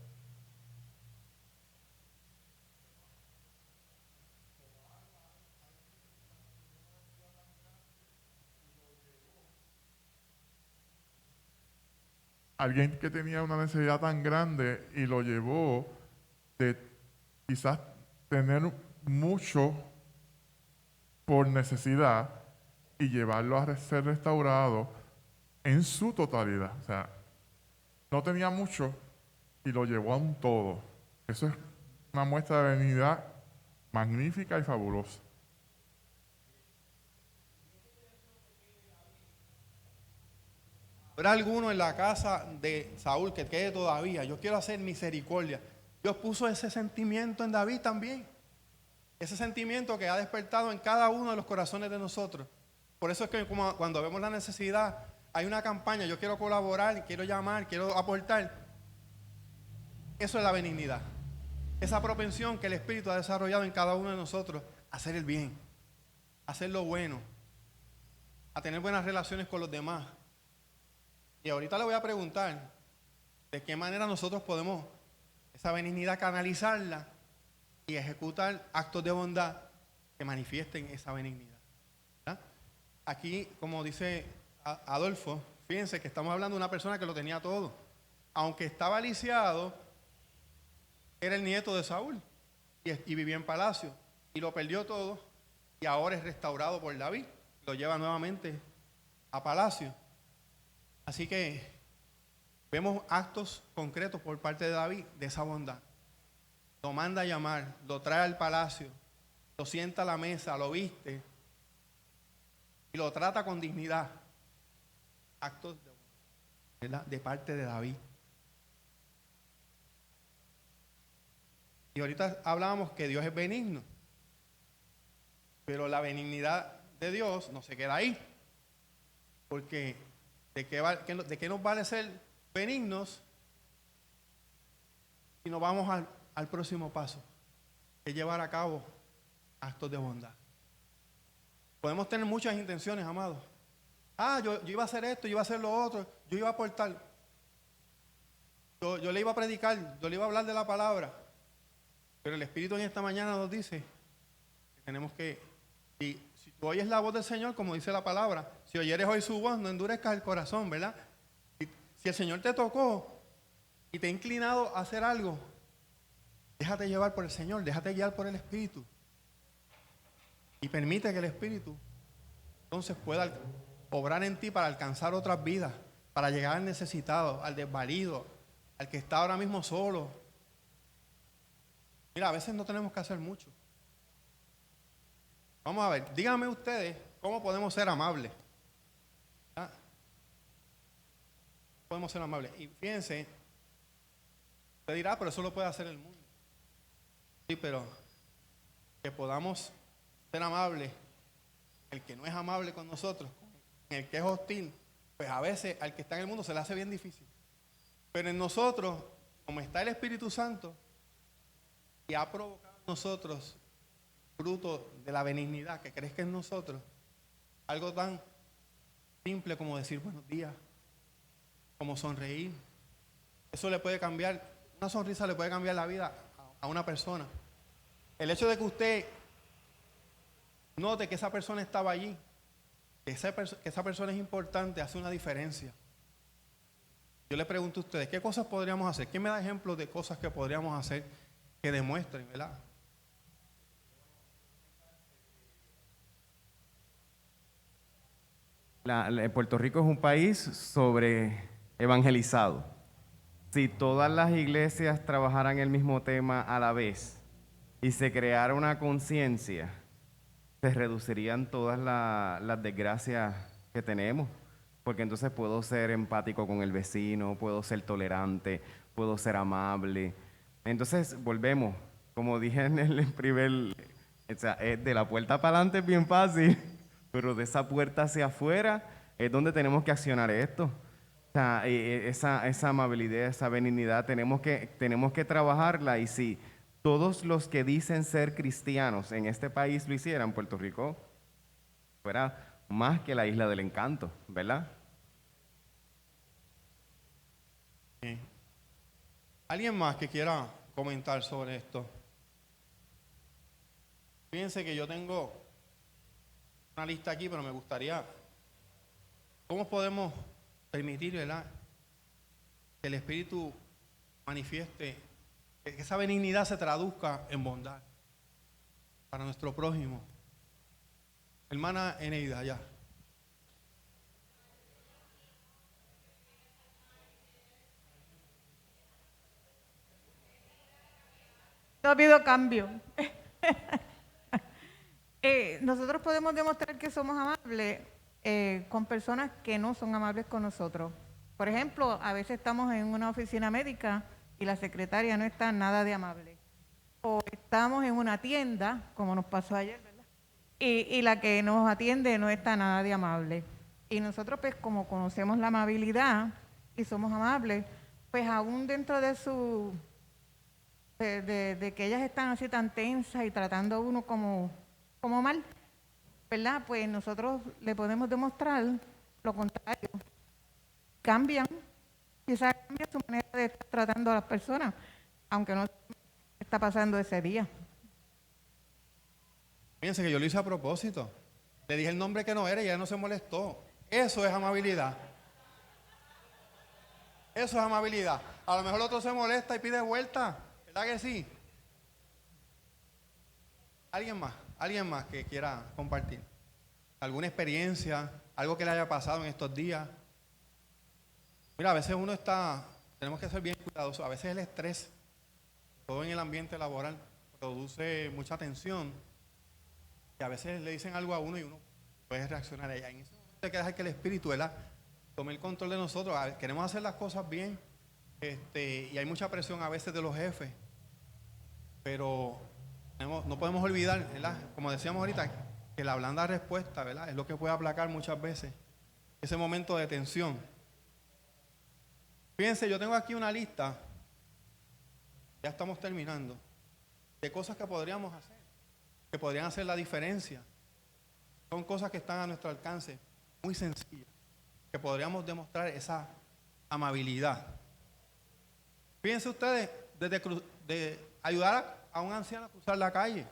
Alguien que tenía una necesidad tan grande y lo llevó de quizás tener mucho por necesidad y llevarlo a ser restaurado en su totalidad. O sea, no tenía mucho y lo llevó a un todo. Eso es una muestra de benignidad magnífica y fabulosa. ¿Habrá alguno en la casa de Saúl que quede todavía? Yo quiero hacer misericordia. Dios puso ese sentimiento en David también. Ese sentimiento que ha despertado en cada uno de los corazones de nosotros. Por eso es que cuando vemos la necesidad, hay una campaña, yo quiero colaborar, quiero llamar, quiero aportar. Eso es la benignidad. Esa propensión que el Espíritu ha desarrollado en cada uno de nosotros, a hacer el bien, a hacer lo bueno. a tener buenas relaciones con los demás. Y ahorita le voy a preguntar de qué manera nosotros podemos esa benignidad canalizarla y ejecutar actos de bondad que manifiesten esa benignidad. ¿Verdad? Aquí, como dice Adolfo, fíjense que estamos hablando de una persona que lo tenía todo. Aunque estaba lisiado, era el nieto de Saúl y vivía en palacio y lo perdió todo y ahora es restaurado por David. Lo lleva nuevamente a palacio. Así que vemos actos concretos por parte de David de esa bondad. Lo manda a llamar, lo trae al palacio, lo sienta a la mesa, lo viste y lo trata con dignidad. Actos de bondad, ¿verdad? De parte de David. Y ahorita hablábamos que Dios es benigno, pero la benignidad de Dios no se queda ahí, porque ¿de qué nos vale ser benignos si nos vamos al próximo paso, que es llevar a cabo actos de bondad? Podemos tener muchas intenciones, amados. Yo iba a hacer esto, yo iba a hacer lo otro, yo iba a aportar, yo le iba a predicar, yo le iba a hablar de la palabra, pero el Espíritu en esta mañana nos dice que tenemos que, si tú oyes la voz del Señor, como dice la palabra, si oyeres hoy su voz, no endurezcas el corazón, ¿verdad? Si el Señor te tocó y te ha inclinado a hacer algo, déjate llevar por el Señor, déjate guiar por el Espíritu. Y permite que el Espíritu entonces pueda obrar en ti para alcanzar otras vidas, para llegar al necesitado, al desvalido, al que está ahora mismo solo. Mira, a veces no tenemos que hacer mucho. Vamos a ver, díganme ustedes cómo podemos ser amables. ¿Ah? Podemos ser amables. Y fíjense, usted dirá, pero eso lo puede hacer el mundo. Sí, pero que podamos ser amables, el que no es amable con nosotros, el que es hostil, pues a veces al que está en el mundo se le hace bien difícil. Pero en nosotros, como está el Espíritu Santo, y ha provocado en nosotros fruto de la benignidad que crezca en nosotros, algo tan simple como decir buenos días, como sonreír. Eso le puede cambiar, una sonrisa le puede cambiar la vida a una persona. El hecho de que usted note que esa persona estaba allí, que esa persona es importante, hace una diferencia. Yo le pregunto a ustedes, ¿qué cosas podríamos hacer? ¿Quién me da ejemplos de cosas que podríamos hacer que demuestren, ¿verdad? Puerto Rico es un país sobre evangelizado. Si todas las iglesias trabajaran el mismo tema a la vez y se creara una conciencia, se reducirían todas las desgracias que tenemos, porque entonces puedo ser empático con el vecino, puedo ser tolerante, puedo ser amable. Entonces volvemos, como dije en el primer, o sea, de la puerta para adelante es bien fácil, pero de esa puerta hacia afuera es donde tenemos que accionar esto. O sea, esa amabilidad, esa benignidad, tenemos que trabajarla. Y si todos los que dicen ser cristianos en este país lo hicieran, Puerto Rico fuera más que la isla del encanto, ¿verdad? Sí. ¿Alguien más que quiera comentar sobre esto? Fíjense que yo tengo una lista aquí, pero me gustaría, ¿cómo podemos permitir, ¿verdad?, que el Espíritu manifieste, que esa benignidad se traduzca en bondad para nuestro prójimo? Hermana Eneida, ya. No ha habido cambio. Nosotros podemos demostrar que somos amables con personas que no son amables con nosotros. Por ejemplo, a veces estamos en una oficina médica y la secretaria no está nada de amable. O estamos en una tienda, como nos pasó ayer, ¿verdad? Y la que nos atiende no está nada de amable. Y nosotros, pues, como conocemos la amabilidad y somos amables, pues aún dentro de su... de que ellas están así tan tensas y tratando a uno como mal, ¿verdad? Pues nosotros le podemos demostrar lo contrario. Cambian, quizás cambia su manera de estar tratando a las personas, aunque no está pasando ese día. Fíjense que yo lo hice a propósito. Le dije el nombre que no era y ella no se molestó. Eso es amabilidad. Eso es amabilidad. A lo mejor el otro se molesta y pide vuelta. ¿Verdad que sí? Alguien más que quiera compartir. ¿Alguna experiencia? ¿Algo que le haya pasado en estos días? Mira, a veces tenemos que ser bien cuidadosos. A veces el estrés, todo en el ambiente laboral, produce mucha tensión. Y a veces le dicen algo a uno y uno puede reaccionar a ella. En ese momento hay que dejar que el Espíritu, ¿verdad?, tome el control de nosotros. Queremos hacer las cosas bien, y hay mucha presión a veces de los jefes, pero no podemos olvidar, ¿verdad?, como decíamos ahorita, que la blanda respuesta, ¿verdad?, es lo que puede aplacar muchas veces ese momento de tensión. Fíjense, yo tengo aquí una lista, ya estamos terminando, de cosas que podríamos hacer, que podrían hacer la diferencia. Son cosas que están a nuestro alcance, muy sencillas, que podríamos demostrar esa amabilidad. Fíjense ustedes, de ayudar a un anciano a cruzar la calle.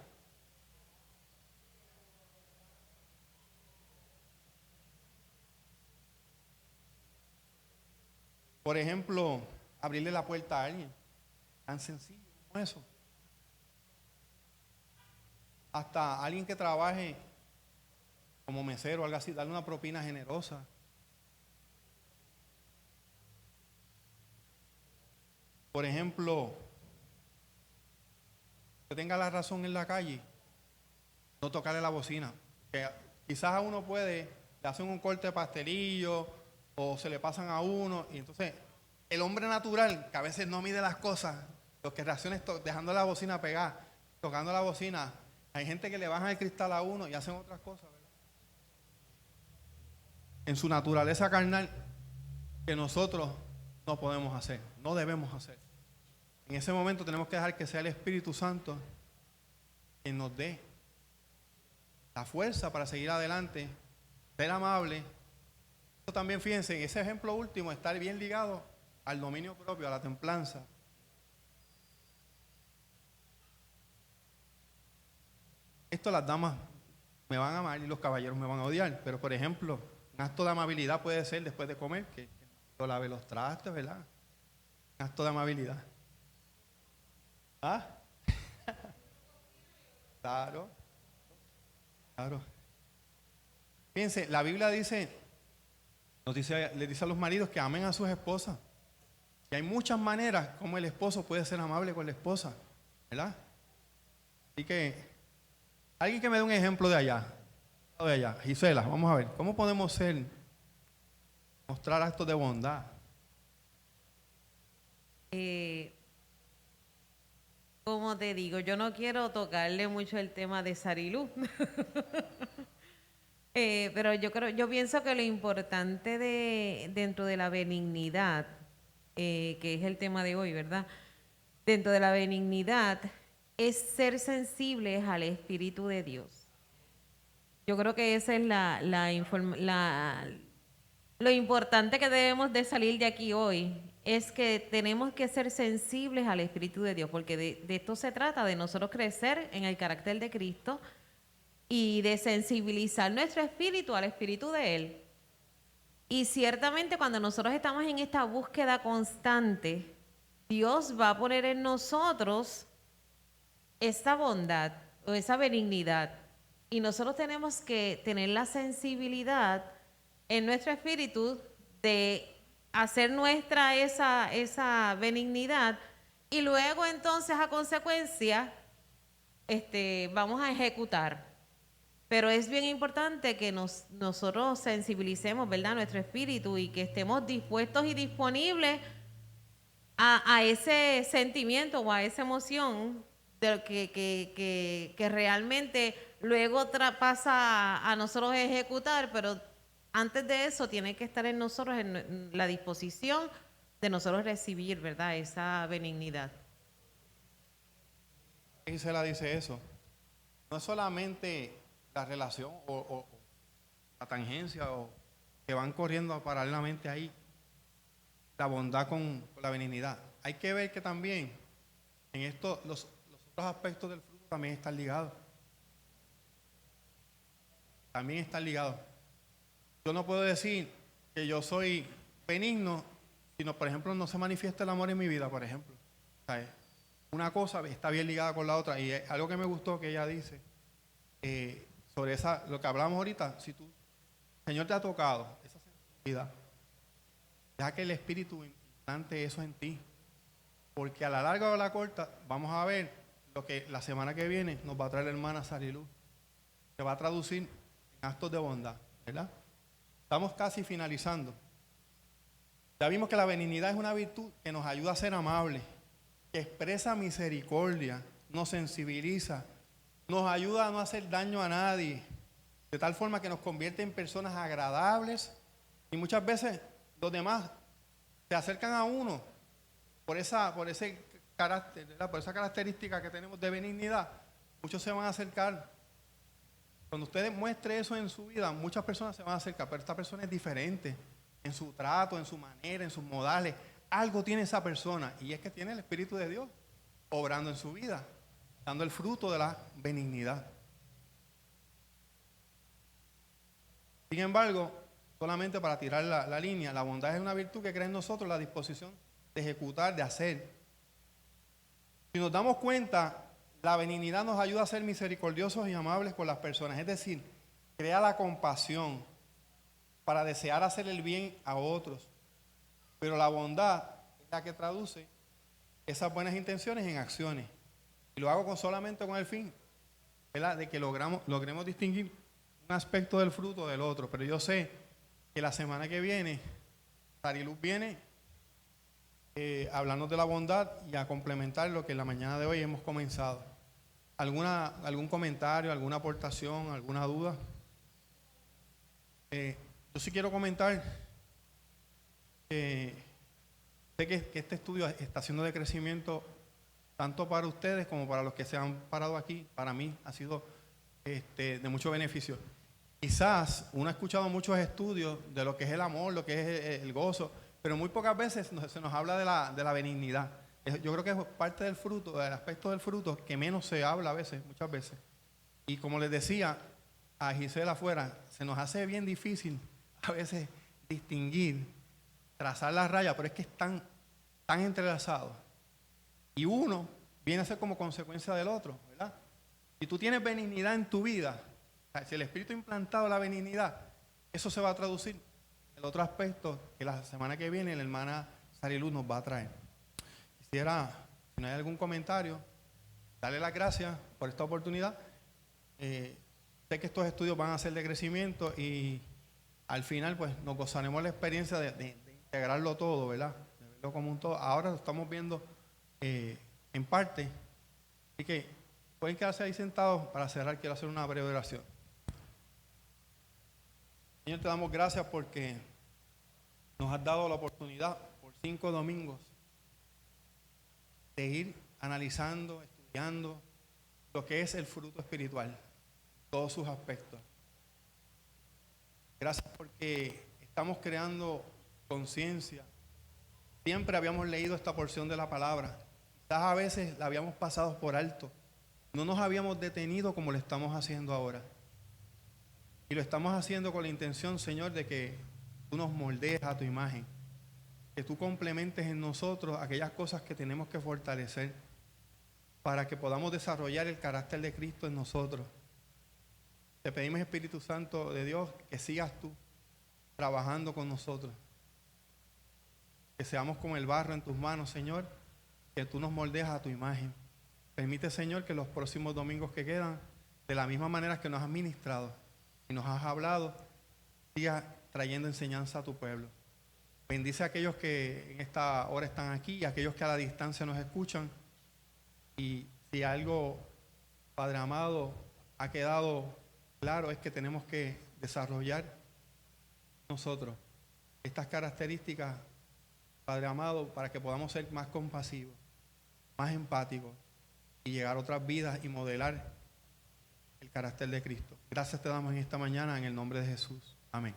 Por ejemplo, abrirle la puerta a alguien. Tan sencillo como eso. Hasta alguien que trabaje como mesero o algo así, darle una propina generosa. Por ejemplo, que tenga la razón en la calle, no tocarle la bocina. Que quizás a uno le hacen un corte de pastelillo o se le pasan a uno, y entonces el hombre natural, que a veces no mide las cosas, los que reaccionan dejando la bocina pegada, tocando la bocina, hay gente que le bajan el cristal a uno y hacen otras cosas, ¿verdad?, en su naturaleza carnal, que nosotros no podemos hacer, no debemos hacer. En ese momento tenemos que dejar que sea el Espíritu Santo quien nos dé la fuerza para seguir adelante, ser amable. Esto también, fíjense, en ese ejemplo último, estar bien ligado al dominio propio, a la templanza. Esto las damas me van a amar y los caballeros me van a odiar, pero por ejemplo, un acto de amabilidad puede ser después de comer, que yo lave los trastes, ¿verdad? Un acto de amabilidad. ¿Ah? Claro. Fíjense, la Biblia le dice a los maridos que amen a sus esposas. Y hay muchas maneras como el esposo puede ser amable con la esposa, ¿verdad? Así que, alguien que me dé un ejemplo de allá. Gisela, vamos a ver, ¿cómo podemos mostrar actos de bondad? Como te digo, yo no quiero tocarle mucho el tema de Sarilú. Pero yo pienso que lo importante dentro de la benignidad, que es el tema de hoy, ¿verdad? Dentro de la benignidad es ser sensibles al Espíritu de Dios. Yo creo que esa es lo importante que debemos de salir de aquí hoy, es que tenemos que ser sensibles al Espíritu de Dios, porque de esto se trata, de nosotros crecer en el carácter de Cristo y de sensibilizar nuestro espíritu al Espíritu de Él. Y ciertamente cuando nosotros estamos en esta búsqueda constante, Dios va a poner en nosotros esa bondad o esa benignidad. Y nosotros tenemos que tener la sensibilidad en nuestro espíritu de hacer nuestra esa benignidad, y luego entonces a consecuencia vamos a ejecutar. Pero es bien importante que nosotros sensibilicemos, ¿verdad?, nuestro espíritu, y que estemos dispuestos y disponibles a ese sentimiento o a esa emoción de que realmente luego pasa a nosotros ejecutar, pero antes de eso tiene que estar en nosotros en la disposición de nosotros recibir, ¿verdad?, esa benignidad. Gisela dice eso. No es solamente la relación o la tangencia o que van corriendo paralelamente ahí, la bondad con la benignidad. Hay que ver que también en esto los otros aspectos del fruto también están ligados. También están ligados. Yo no puedo decir que yo soy benigno, sino, por ejemplo, no se manifiesta el amor en mi vida, por ejemplo. ¿Sabes? Una cosa está bien ligada con la otra. Y algo que me gustó que ella dice, sobre lo que hablamos ahorita, si tú, el Señor te ha tocado esa sensibilidad, deja que el Espíritu implante eso en ti. Porque a la larga o a la corta, vamos a ver lo que la semana que viene nos va a traer la hermana Sarilú. Se va a traducir en actos de bondad, ¿verdad? Estamos casi finalizando. Ya vimos que la benignidad es una virtud que nos ayuda a ser amables, que expresa misericordia, nos sensibiliza, nos ayuda a no hacer daño a nadie, de tal forma que nos convierte en personas agradables y muchas veces los demás se acercan a uno por ese carácter, ¿verdad? Por esa característica que tenemos de benignidad. Muchos se van a acercar. Cuando usted muestre eso en su vida, muchas personas se van a acercar, pero esta persona es diferente en su trato, en su manera, en sus modales. Algo tiene esa persona y es que tiene el Espíritu de Dios obrando en su vida, dando el fruto de la benignidad. Sin embargo, solamente para tirar la línea, la bondad es una virtud que crea en nosotros la disposición de ejecutar, de hacer. Si nos damos cuenta, la benignidad nos ayuda a ser misericordiosos y amables con las personas, es decir, crea la compasión para desear hacer el bien a otros. Pero la bondad es la que traduce esas buenas intenciones en acciones. Y lo hago solamente con el fin, ¿verdad?, de que logremos distinguir un aspecto del fruto del otro. Pero yo sé que la semana que viene, Sariluz viene hablando de la bondad y a complementar lo que en la mañana de hoy hemos comenzado. ¿Algún comentario, alguna aportación, alguna duda? Yo sí quiero comentar sé que este estudio está siendo de crecimiento tanto para ustedes como para los que se han parado aquí. Para mí ha sido de mucho beneficio. Quizás uno ha escuchado muchos estudios de lo que es el amor, lo que es el gozo, pero muy pocas veces se nos habla de la benignidad. Yo creo que es parte del fruto, del aspecto del fruto que menos se habla a veces, muchas veces. Y como les decía a Gisela afuera, se nos hace bien difícil a veces distinguir, trazar la raya, pero es que están tan entrelazados. Y uno viene a ser como consecuencia del otro, ¿verdad? Si tú tienes benignidad en tu vida, o sea, si el Espíritu ha implantado la benignidad, eso se va a traducir en el otro aspecto que la semana que viene la hermana Sariluz nos va a traer. Quisiera, si no hay algún comentario, darle las gracias por esta oportunidad. Sé que estos estudios van a ser de crecimiento y al final pues nos gozaremos la experiencia de integrarlo todo, ¿verdad? De verlo como un todo. Ahora lo estamos viendo en parte. Así que pueden quedarse ahí sentados. Para cerrar quiero hacer una breve oración. Señor, te damos gracias porque nos has dado la oportunidad por 5 domingos de ir analizando, estudiando lo que es el fruto espiritual, todos sus aspectos. Gracias porque estamos creando conciencia. Siempre habíamos leído esta porción de la palabra. Quizás a veces la habíamos pasado por alto. No nos habíamos detenido como lo estamos haciendo ahora. Y lo estamos haciendo con la intención, Señor, de que tú nos moldees a tu imagen. Que tú complementes en nosotros aquellas cosas que tenemos que fortalecer para que podamos desarrollar el carácter de Cristo en nosotros. Te pedimos, Espíritu Santo de Dios, que sigas tú trabajando con nosotros. Que seamos como el barro en tus manos, Señor, que tú nos moldees a tu imagen. Permite, Señor, que los próximos domingos que quedan, de la misma manera que nos has ministrado y nos has hablado, sigas trayendo enseñanza a tu pueblo. Bendice a aquellos que en esta hora están aquí y a aquellos que a la distancia nos escuchan. Y si algo, Padre amado, ha quedado claro, es que tenemos que desarrollar nosotros estas características, Padre amado, para que podamos ser más compasivos, más empáticos y llegar a otras vidas y modelar el carácter de Cristo. Gracias te damos en esta mañana en el nombre de Jesús. Amén.